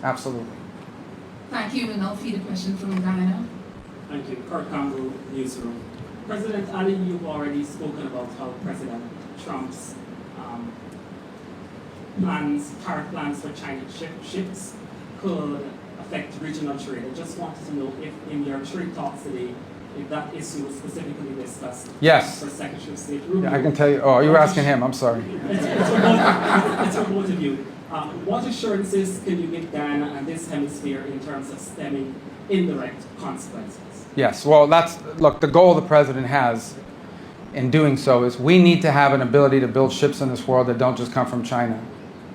Absolutely. Thank you. And now feed a question from Guyana. Thank you. Kurt Campbell, Newsroom. President Ali, you've already spoken about how President Trump's tariff plans for Chinese ships could affect regional trade. I just wanted to know if in your trade talks today, if that issue was specifically discussed. Yes. For Secretary of State Rubio. Yeah, I can tell you. Oh, you were asking him. I'm sorry. It's for both of you. What assurances can you give Guyana and this hemisphere in terms of stemming indirect consequences? Yes. Well, look, the goal the president has in doing so is we need to have an ability to build ships in this world that don't just come from China.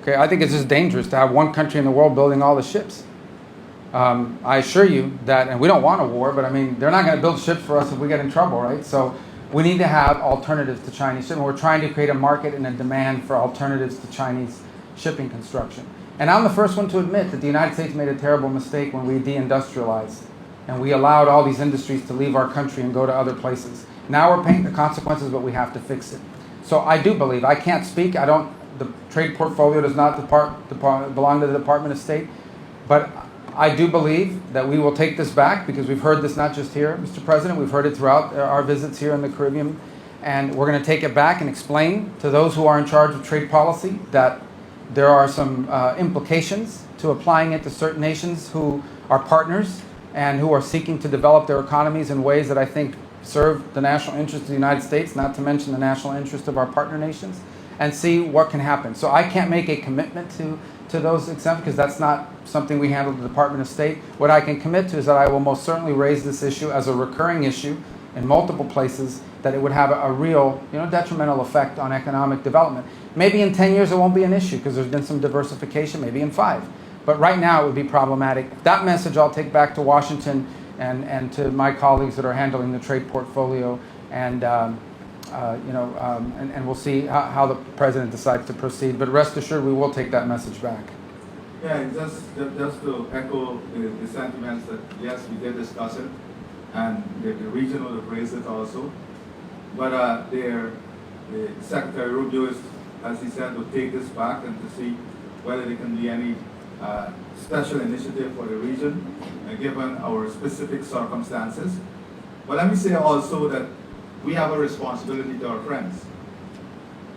Okay, I think it's just dangerous to have one country in the world building all the ships. I assure you that, and we don't want a war, but I mean, they're not going to build ships for us if we get in trouble, right? So we need to have alternatives to Chinese shipping. We're trying to create a market and a demand for alternatives to Chinese shipping construction. And I'm the first one to admit that the United States made a terrible mistake when we deindustrialized and we allowed all these industries to leave our country and go to other places. Now we're paying the consequences, but we have to fix it. So I do believe, I can't speak, the trade portfolio does not belong to the Department of State, but I do believe that we will take this back because we've heard this not just here, Mr. President, we've heard it throughout our visits here in the Caribbean, and we're going to take it back and explain to those who are in charge of trade policy that there are some implications to applying it to certain nations who are partners and who are seeking to develop their economies in ways that I think serve the national interest of the United States, not to mention the national interest of our partner nations, and see what can happen. So I can't make a commitment to those exemptions because that's not something we handle at the Department of State. What I can commit to is that I will most certainly raise this issue as a recurring issue in multiple places, that it would have a real detrimental effect on economic development. Maybe in 10 years it won't be an issue because there's been some diversification, maybe in 5. But right now it would be problematic. That message I'll take back to Washington and to my colleagues that are handling the trade portfolio, and we'll see how the president decides to proceed. But rest assured, we will take that message back. Yeah, just to echo the sentiments that yes, we did discuss it, and the region would have raised it also. But Secretary Rubio is, as he said, will take this back and to see whether there can be any special initiative for the region, given our specific circumstances. But let me say also that we have a responsibility to our friends.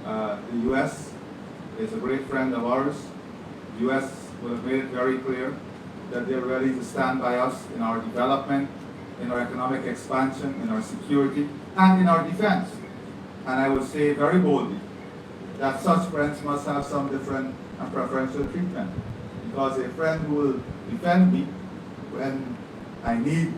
The U.S. is a great friend of ours. The U.S. will have made it very clear that they're ready to stand by us in our development, in our economic expansion, in our security, and in our defense. And I would say very boldly that such friends must have some different and preferential treatment. Because a friend who will defend me when I need